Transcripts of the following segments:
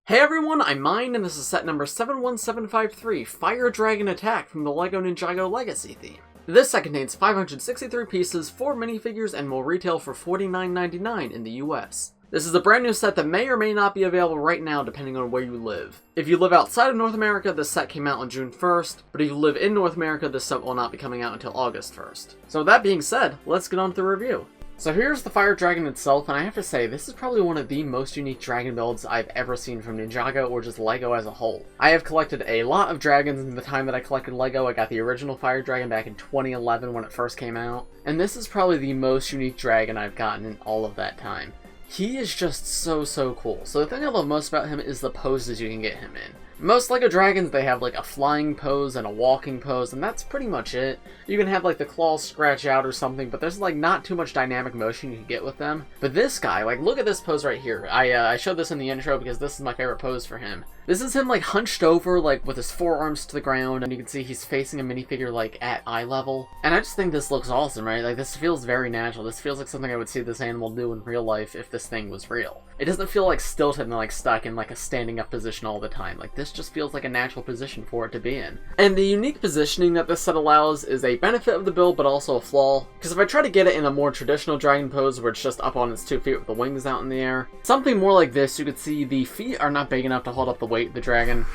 Hey everyone, I'm Mine, and this is set number 71753, Fire Dragon Attack from the LEGO Ninjago Legacy theme. This set contains 563 pieces, 4 minifigures, and will retail for $49.99 in the US. This is a brand new set that may or may not be available right now depending on where you live. If you live outside of North America, this set came out on June 1st, but if you live in North America, this set will not be coming out until August 1st. So with that being said, let's get on to the review. So here's the Fire Dragon itself, and I have to say, this is probably one of the most unique dragon builds I've ever seen from Ninjago or just LEGO as a whole. I have collected a lot of dragons in the time that I collected LEGO. I got the original Fire Dragon back in 2011 when it first came out, and this is probably the most unique dragon I've gotten in all of that time. He is just so cool. So the thing I love most about him is the poses you can get him in. Most LEGO dragons, they have like a flying pose and a walking pose, and that's pretty much it. You can have like the claws scratch out or something, but there's like not too much dynamic motion you can get with them. But this guy, like look at this pose right here. I showed this in the intro because this is my favorite pose for him. This is him like hunched over, like with his forearms to the ground, and you can see he's facing a minifigure like at eye level. And I just think this looks awesome, right? Like this feels very natural. This feels like something I would see this animal do in real life if this thing was real. It doesn't feel like stilted and like stuck in like a standing up position all the time. Like this just feels like a natural position for it to be in. And the unique positioning that this set allows is a benefit of the build, but also a flaw. Because if I try to get it in a more traditional dragon pose where it's just up on its 2 feet with the wings out in the air, something more like this, you could see the feet are not big enough to hold up the weight of the dragon.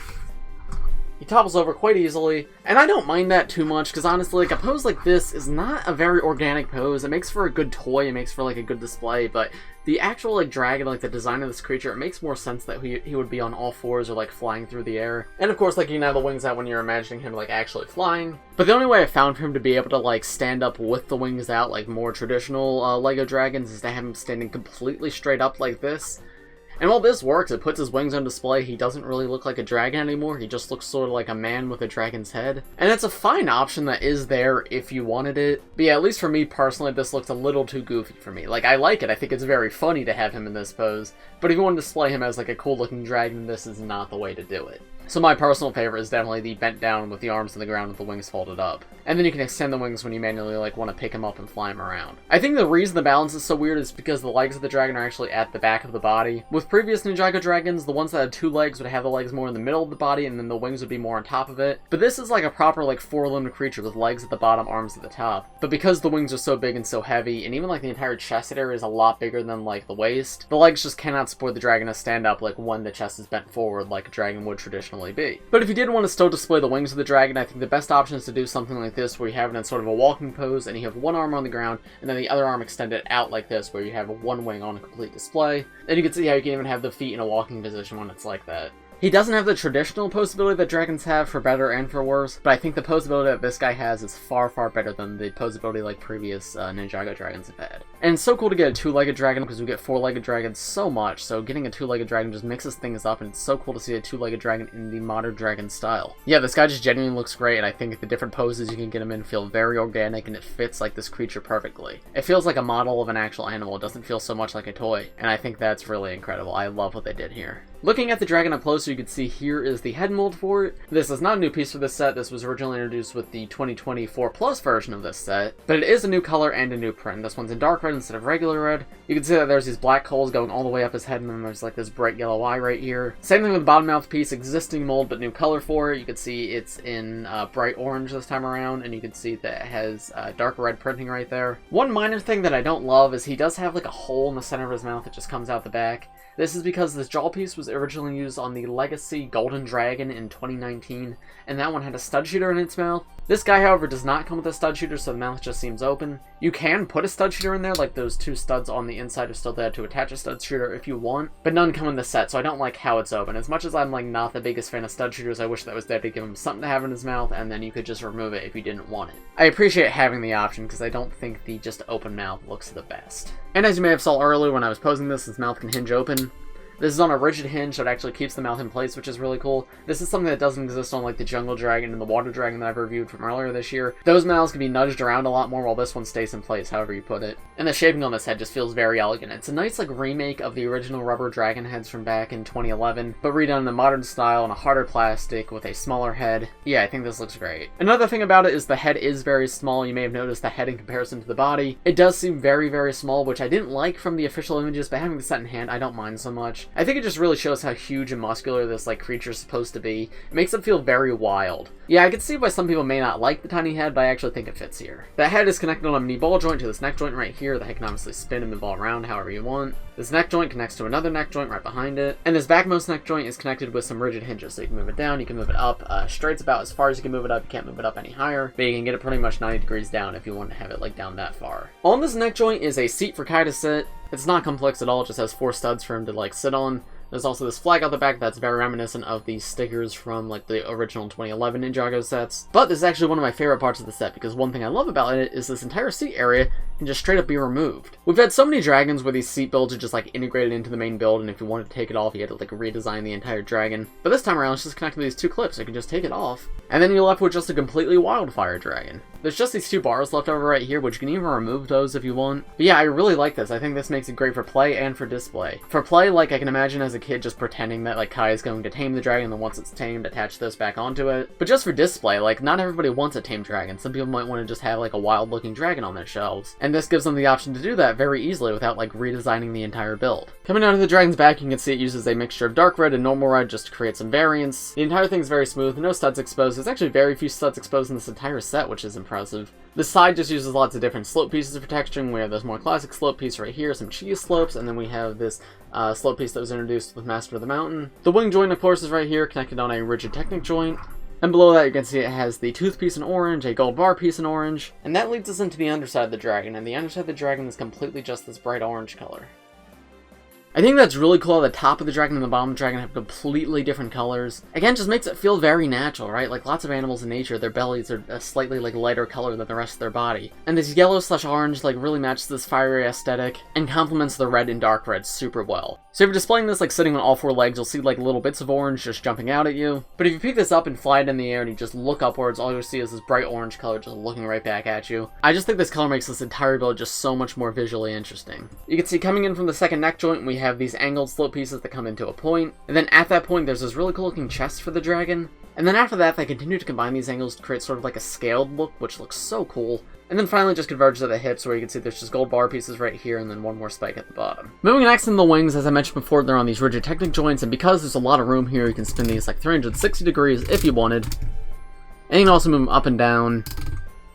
He topples over quite easily, and I don't mind that too much, because honestly, like, a pose like this is not a very organic pose. It makes for a good toy, it makes for, like, a good display, but the actual, like, dragon, like, the design of this creature, it makes more sense that he would be on all fours or, like, flying through the air. And, of course, like, you can have the wings out when you're imagining him, like, actually flying. But the only way I found for him to be able to, like, stand up with the wings out, like, more traditional LEGO dragons, is to have him standing completely straight up like this. And while this works, it puts his wings on display. He doesn't really look like a dragon anymore. He just looks sort of like a man with a dragon's head. And it's a fine option that is there if you wanted it. But yeah, at least for me personally, this looks a little too goofy for me. Like, I like it. I think it's very funny to have him in this pose. But if you want to display him as like a cool looking dragon, this is not the way to do it. So my personal favorite is definitely the bent down with the arms on the ground with the wings folded up. And then you can extend the wings when you manually like want to pick him up and fly him around. I think the reason the balance is so weird is because the legs of the dragon are actually at the back of the body. With previous Ninjago dragons, the ones that had 2 legs would have the legs more in the middle of the body and then the wings would be more on top of it. But this is like a proper like 4-limbed creature with legs at the bottom, arms at the top. But because the wings are so big and so heavy, and even like the entire chest area is a lot bigger than like the waist, the legs just cannot support the dragon to stand up like when the chest is bent forward like a dragon would traditionally be. But if you did want to still display the wings of the dragon, I think the best option is to do something like this where you have it in sort of a walking pose and you have one arm on the ground and then the other arm extended out like this where you have one wing on a complete display. And you can see how you can even have the feet in a walking position when it's like that. He doesn't have the traditional posability that dragons have, for better and for worse, but I think the posability that this guy has is far better than the posability like previous Ninjago dragons have had. And it's so cool to get a 2-legged dragon because we get 4-legged dragons so much, so getting a 2-legged dragon just mixes things up, and it's so cool to see a 2-legged dragon in the modern dragon style. Yeah, this guy just genuinely looks great, and I think the different poses you can get him in feel very organic, and it fits like this creature perfectly. It feels like a model of an actual animal, it doesn't feel so much like a toy, and I think that's really incredible. I love what they did here. Looking at the dragon up close, you can see here is the head mold for it. This is not a new piece for this set. This was originally introduced with the 2024 Plus version of this set, but it is a new color and a new print. This one's in dark red instead of regular red. You can see that there's these black holes going all the way up his head, and then there's like this bright yellow eye right here. Same thing with the bottom mouth piece, existing mold but new color for it. You can see it's in bright orange this time around, and you can see that it has dark red printing right there. One minor thing that I don't love is he does have like a hole in the center of his mouth that just comes out the back. This is because this jaw piece was originally used on the Legacy Golden Dragon in 2019, and that one had a stud shooter in its mouth. This guy, however, does not come with a stud shooter, so the mouth just seems open. You can put a stud shooter in there, like those 2 studs on the inside are still there to attach a stud shooter if you want, but none come in the set, so I don't like how it's open. As much as I'm like not the biggest fan of stud shooters, I wish that was there to give him something to have in his mouth, and then you could just remove it if you didn't want it. I appreciate having the option, because I don't think the just open mouth looks the best. And as you may have saw earlier when I was posing this, his mouth can hinge open. This is on a rigid hinge, so it actually keeps the mouth in place, which is really cool. This is something that doesn't exist on like the Jungle Dragon and the Water Dragon that I've reviewed from earlier this year. Those mouths can be nudged around a lot more while this one stays in place, however you put it. And the shaping on this head just feels very elegant. It's a nice like remake of the original rubber dragon heads from back in 2011, but redone in a modern style on a harder plastic with a smaller head. Yeah, I think this looks great. Another thing about it is the head is very small. You may have noticed the head in comparison to the body. It does seem very small, which I didn't like from the official images, but having the set in hand, I don't mind so much. I think it just really shows how huge and muscular this like creature is supposed to be. It makes it feel very wild. Yeah, I can see why some people may not like the tiny head, but I actually think it fits here. The head is connected on a mini ball joint to this neck joint right here that I can obviously spin and move all around however you want. This neck joint connects to another neck joint right behind it, and this backmost neck joint is connected with some rigid hinges, so you can move it down, you can move it up. Straight's about as far as you can move it up, you can't move it up any higher, but you can get it pretty much 90 degrees down if you want to have it like down that far. On this neck joint is a seat for Kai to sit. It's not complex at all, it just has 4 studs for him to like sit on. There's also this flag out the back that's very reminiscent of the stickers from like the original 2011 Ninjago sets. But this is actually one of my favorite parts of the set, because one thing I love about it is this entire seat area can just straight up be removed. We've had so many dragons where these seat builds are just like integrated into the main build, and if you wanted to take it off, you had to like redesign the entire dragon. But this time around, it's just connected to these 2 clips, so you can just take it off, and then you're left with just a completely wildfire dragon. There's just these 2 bars left over right here, which you can even remove those if you want. But yeah, I really like this. I think this makes it great for play and for display. For play, like I can imagine as a kid just pretending that like Kai is going to tame the dragon, and then once it's tamed, attach this back onto it. But just for display, like not everybody wants a tamed dragon. Some people might want to just have like a wild looking dragon on their shelves, and this gives them the option to do that very easily without like redesigning the entire build. Coming out of the dragon's back, you can see it uses a mixture of dark red and normal red just to create some variance. The entire thing's very smooth, no studs exposed. There's actually very few studs exposed in this entire set, which is impressive. The side just uses lots of different slope pieces for texturing. We have this more classic slope piece right here, some cheese slopes, and then we have this slope piece that was introduced with Master of the Mountain. The wing joint, of course, is right here, connected on a rigid Technic joint. And below that, you can see it has the tooth piece in orange, a gold bar piece in orange, and that leads us into the underside of the dragon, and the underside of the dragon is completely just this bright orange color. I think that's really cool. The top of the dragon and the bottom of the dragon have completely different colors. Again, just makes it feel very natural, right? Like lots of animals in nature, their bellies are a slightly like lighter color than the rest of their body. And this yellow/orange like really matches this fiery aesthetic and complements the red and dark red super well. So if you're displaying this like sitting on all 4 legs, you'll see like little bits of orange just jumping out at you. But if you pick this up and fly it in the air and you just look upwards, all you'll see is this bright orange color just looking right back at you. I just think this color makes this entire build just so much more visually interesting. You can see coming in from the second neck joint, we have these angled slope pieces that come into a point, and then at that point there's this really cool looking chest for the dragon, and then after that they continue to combine these angles to create sort of like a scaled look, which looks so cool, and then finally just converges at the hips where you can see there's just gold bar pieces right here and then one more spike at the bottom. Moving next into the wings, as I mentioned before, they're on these rigid Technic joints, and because there's a lot of room here, you can spin these like 360 degrees if you wanted, and you can also move them up and down,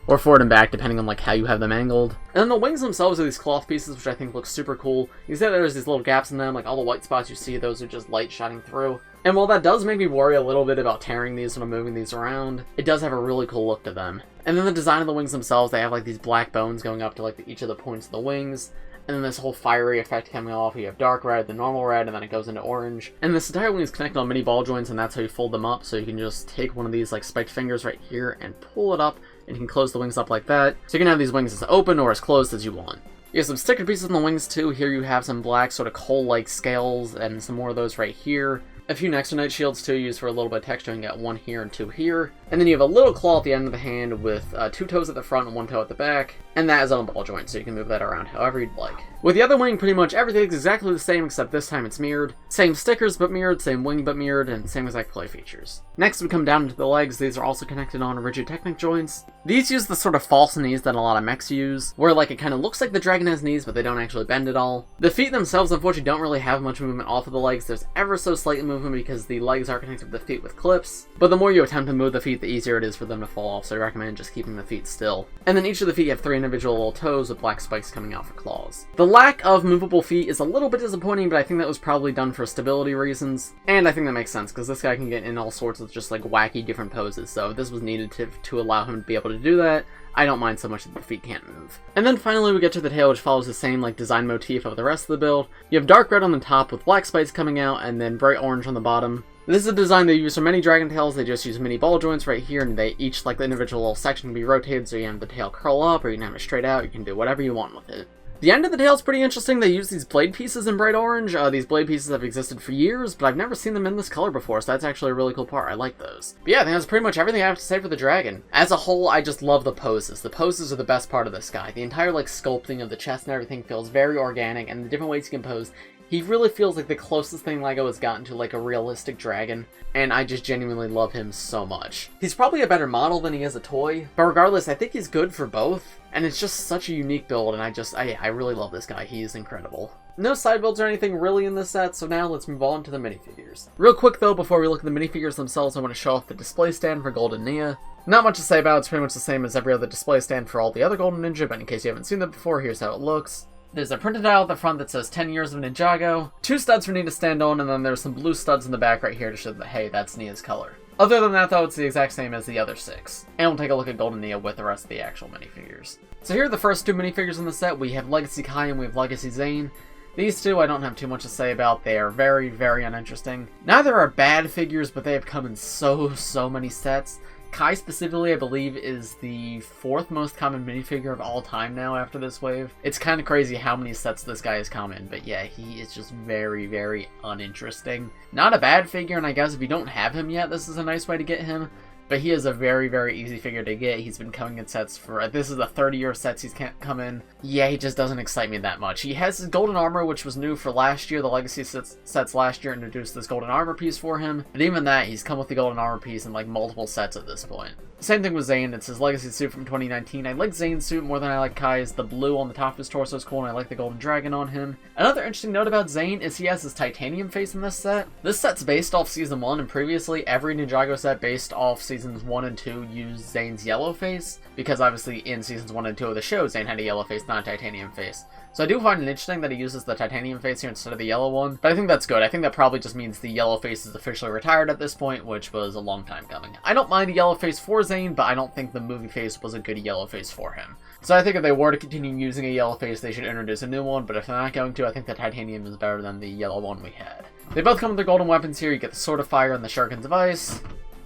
or forward and back, depending on like how you have them angled. And then the wings themselves are these cloth pieces, which I think look super cool. You see that there's these little gaps in them, like all the white spots you see, those are just light shining through. And while that does make me worry a little bit about tearing these when I'm moving these around, it does have a really cool look to them. And then the design of the wings themselves, they have like these black bones going up to like each of the points of the wings. And then this whole fiery effect coming off, you have dark red, the normal red, and then it goes into orange. And this entire wing is connected on mini ball joints, and that's how you fold them up, so you can just take one of these like spiked fingers right here and pull it up, and you can close the wings up like that. So you can have these wings as open or as closed as you want. You have some sticker pieces on the wings too. Here you have some black sort of coal-like scales, and some more of those right here. A few next to night shields too, used for a little bit of texture. You got 1 here and 2 here. And then you have a little claw at the end of the hand with 2 toes at the front and 1 toe at the back. And that is on a ball joint, so you can move that around however you'd like. With the other wing, pretty much everything's exactly the same, except this time it's mirrored. Same stickers but mirrored, same wing but mirrored, and same exact play features. Next we come down into the legs. These are also connected on rigid Technic joints. These use the sort of false knees that a lot of mechs use, where like it kind of looks like the dragon has knees, but they don't actually bend at all. The feet themselves, unfortunately, don't really have much movement off of the legs. There's ever so slight movement because the legs are connected to the feet with clips, but the more you attempt to move the feet, the easier it is for them to fall off, so I recommend just keeping the feet still. And then each of the feet have 3 individual little toes with black spikes coming out for claws. The lack of movable feet is a little bit disappointing, but I think that was probably done for stability reasons, and I think that makes sense, because this guy can get in all sorts of just like wacky different poses, so if this was needed to allow him to be able to do that, I don't mind so much that the feet can't move. And then finally we get to the tail, which follows the same like design motif of the rest of the build. You have dark red on the top with black spikes coming out, and then bright orange on the bottom. This is a design they use for many dragon tails. They just use mini ball joints right here, and they each, like the individual little section, can be rotated, so you can have the tail curl up, or you can have it straight out. You can do whatever you want with it. The end of the tail is pretty interesting. They use these blade pieces in bright orange. These blade pieces have existed for years, but I've never seen them in this color before, so that's actually a really cool part. I like those. But yeah, I think that's pretty much everything I have to say for the dragon. As a whole, I just love the poses. The poses are the best part of this guy. The entire like sculpting of the chest and everything feels very organic, and the different ways you can pose. He really feels like the closest thing LEGO has gotten to like a realistic dragon, and I just genuinely love him so much. He's probably a better model than he is a toy, but regardless, I think he's good for both, and it's just such a unique build, and I really love this guy. He is incredible. No side builds or anything really in this set, so now let's move on to the minifigures. Real quick though, before we look at the minifigures themselves, I want to show off the display stand for Golden Nya. Not much to say about it, it's pretty much the same as every other display stand for all the other Golden Ninja, but in case you haven't seen that before, here's how it looks. There's a printed out at the front that says 10 years of Ninjago, 2 studs for Nya to stand on, and then there's some blue studs in the back right here to show that, hey, that's Nya's color. Other than that though, it's the exact same as the other 6. And we'll take a look at Golden Nya with the rest of the actual minifigures. So here are the first 2 minifigures in the set. We have Legacy Kai and we have Legacy Zane. These 2 I don't have too much to say about. They are very, very uninteresting. Neither are bad figures, but they have come in so many sets. Kai specifically, I believe, is the 4th most common minifigure of all time now after this wave. It's kind of crazy how many sets this guy has come in, but yeah, he is just very, very uninteresting. Not a bad figure, and I guess if you don't have him yet, this is a nice way to get him. But he is a very, very easy figure to get. He's been coming in sets for, this is the 30-year sets he's come in. Yeah, he just doesn't excite me that much. He has his golden armor, which was new for last year. The Legacy sets last year introduced this golden armor piece for him. But even that, he's come with the golden armor piece in like multiple sets at this point. Same thing with Zane. It's his Legacy suit from 2019. I like Zane's suit more than I like Kai's. The blue on the top of his torso is cool, and I like the golden dragon on him. Another interesting note about Zane is he has his titanium face in this set. This set's based off Season 1, and previously every Ninjago set based off Seasons 1 and 2 used Zane's yellow face, because obviously in Seasons 1 and 2 of the show, Zane had a yellow face, not a titanium face. So I do find it interesting that he uses the titanium face here instead of the yellow one, but I think that's good. I think that probably just means the yellow face is officially retired at this point, which was a long time coming. I don't mind a yellow face for Zane, but I don't think the movie face was a good yellow face for him. So I think if they were to continue using a yellow face, they should introduce a new one, but if they're not going to, I think the titanium is better than the yellow one we had. They both come with their golden weapons here. You get the Sword of Fire and the Shurikens of Ice,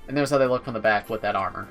and there's how they look from the back with that armor.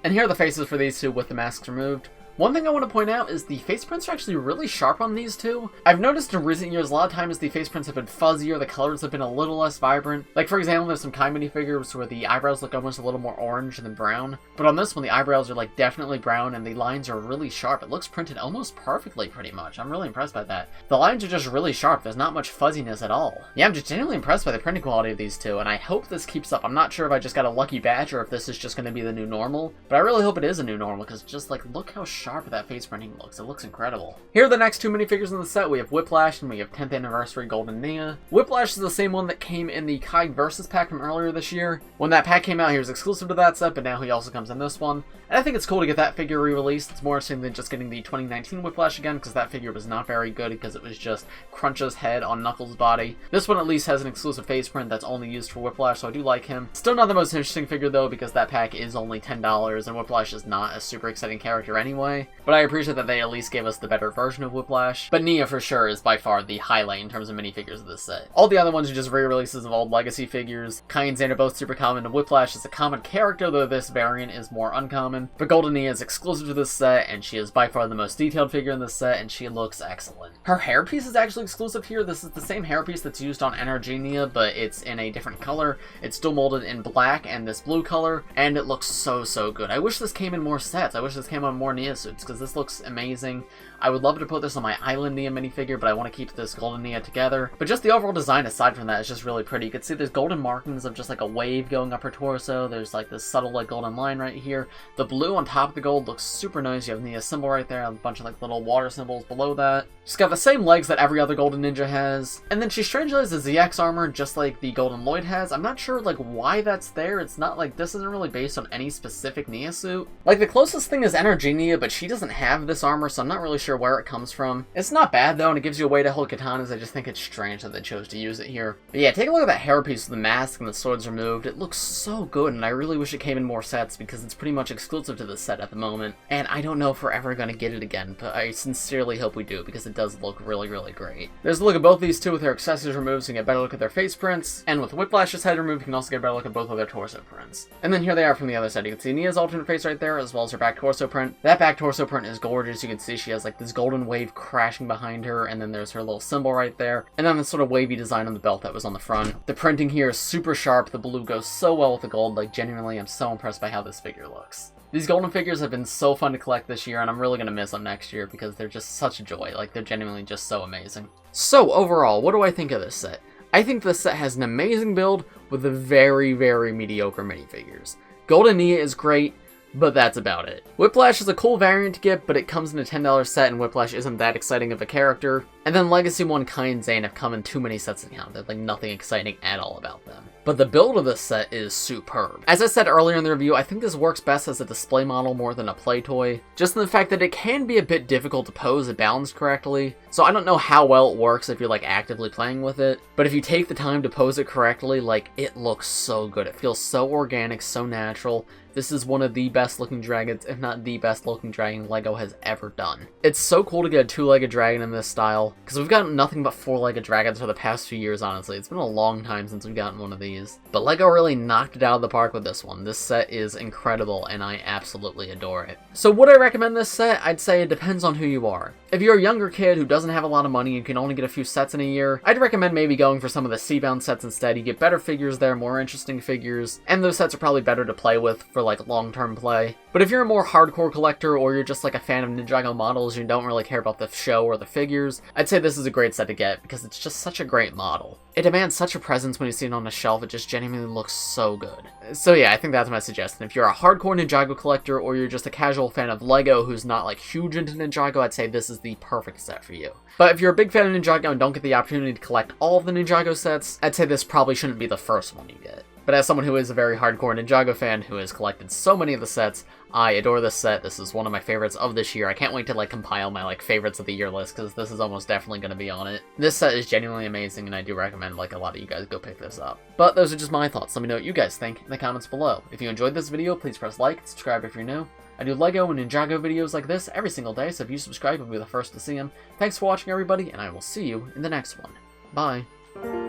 And here are the faces for these 2 with the masks removed. One thing I want to point out is the face prints are actually really sharp on these 2. I've noticed in recent years a lot of times the face prints have been fuzzier, the colors have been a little less vibrant. Like for example, there's some Kai minifigures where the eyebrows look almost a little more orange than brown. But on this one, the eyebrows are like definitely brown and the lines are really sharp. It looks printed almost perfectly pretty much. I'm really impressed by that. The lines are just really sharp. There's not much fuzziness at all. Yeah, I'm just genuinely impressed by the printing quality of these 2, and I hope this keeps up. I'm not sure if I just got a lucky batch or if this is just going to be the new normal, but I really hope it is a new normal because just like look how sharp that face printing looks. It looks incredible. Here are the next 2 minifigures in the set. We have Wyplash and we have 10th Anniversary Golden Nya. Wyplash is the same one that came in the Kai Versus pack from earlier this year. When that pack came out, he was exclusive to that set, but now he also comes in this one. And I think it's cool to get that figure re-released. It's more interesting than just getting the 2019 Wyplash again, because that figure was not very good because it was just Crunch's head on Knuckles' body. This one at least has an exclusive face print that's only used for Wyplash, so I do like him. Still not the most interesting figure though, because that pack is only $10, and Wyplash is not a super exciting character anyway. But I appreciate that they at least gave us the better version of Wyplash. But Nya for sure is by far the highlight in terms of minifigures of this set. All the other ones are just re-releases of old Legacy figures. Kai and Zane are both super common, and Wyplash is a common character, though this variant is more uncommon. But Golden Nya is exclusive to this set, and she is by far the most detailed figure in this set, and she looks excellent. Her hairpiece is actually exclusive here. This is the same hairpiece that's used on NRG Nya, but it's in a different color. It's still molded in black and this blue color, and it looks so good. I wish this came in more sets. I wish this came on more Nya suits, because this looks amazing. I would love to put this on my Island Nya minifigure, but I want to keep this Golden Nya together. But just the overall design aside from that is just really pretty. You can see there's golden markings of just like a wave going up her torso. There's like this subtle like golden line right here. The blue on top of the gold looks super nice. You have Nya's symbol right there, a bunch of like little water symbols below that. She's got the same legs that every other Golden Ninja has. And then she strangely has the ZX armor just like the Golden Lloyd has. I'm not sure like why that's there. It's not like this isn't really based on any specific Nya suit. Like the closest thing is NRG Nya, but she doesn't have this armor, so I'm not really sure where it comes from. It's not bad though, and it gives you a way to hold katanas. I just think it's strange that they chose to use it here. But yeah, take a look at that hairpiece with the mask and the swords removed. It looks so good, and I really wish it came in more sets because it's pretty much exclusive to this set at the moment. And I don't know if we're ever going to get it again, but I sincerely hope we do because it does look really great. There's a look at both these 2 with their accessories removed, so you can get a better look at their face prints. And with Wyplash's head removed, you can also get a better look at both of their torso prints. And then here they are from the other side. You can see Nya's alternate face right there, as well as her back torso print. That back torso print is gorgeous. You can see she has like this golden wave crashing behind her, and then there's her little symbol right there, and then this sort of wavy design on the belt that was on the front. The printing here is super sharp. The blue goes so well with the gold. Like genuinely, I'm so impressed by how this figure looks. These golden figures have been so fun to collect this year, and I'm really going to miss them next year because they're just such a joy. Like, they're genuinely just so amazing. So, overall, what do I think of this set? I think this set has an amazing build with a very mediocre minifigures. Golden Nya is great. but that's about it. Wyplash is a cool variant to get, but it comes in a $10 set and Wyplash isn't that exciting of a character. And then Legacy 1, Kai, and Zane have come in too many sets to count. There's like nothing exciting at all about them. But the build of this set is superb. As I said earlier in the review, I think this works best as a display model more than a play toy, just in the fact that it can be a bit difficult to pose and balance correctly, so I don't know how well it works if you're like actively playing with it, but if you take the time to pose it correctly, like, it looks so good. It feels so organic, so natural. This is one of the best looking dragons, if not the best looking dragon LEGO has ever done. It's so cool to get a two-legged dragon in this style, because we've gotten nothing but four-legged dragons for the past few years, honestly. It's been a long time since we've gotten one of these. But LEGO really knocked it out of the park with this one. This set is incredible, and I absolutely adore it. So would I recommend this set? I'd say it depends on who you are. If you're a younger kid who doesn't have a lot of money and can only get a few sets in a year, I'd recommend maybe going for some of the Seabound sets instead. You get better figures there, more interesting figures, and those sets are probably better to play with for like long-term play. But if you're a more hardcore collector, or you're just like a fan of Ninjago models, you don't really care about the show or the figures, I'd say this is a great set to get, because it's just such a great model. It demands such a presence when you see it on a shelf, it just genuinely looks so good. So yeah, I think that's my suggestion. If you're a hardcore Ninjago collector, or you're just a casual fan of LEGO who's not like huge into Ninjago, I'd say this is the perfect set for you. But if you're a big fan of Ninjago and don't get the opportunity to collect all of the Ninjago sets, I'd say this probably shouldn't be the first one you get. But as someone who is a very hardcore Ninjago fan who has collected so many of the sets, I adore this set. This is one of my favorites of this year. I can't wait to like compile my like favorites of the year list, because this is almost definitely going to be on it. This set is genuinely amazing, and I do recommend like a lot of you guys go pick this up. But those are just my thoughts. Let me know what you guys think in the comments below. If you enjoyed this video, please press like and subscribe if you're new. I do LEGO and Ninjago videos like this every single day, so if you subscribe, you'll be the first to see them. Thanks for watching, everybody, and I will see you in the next one. Bye.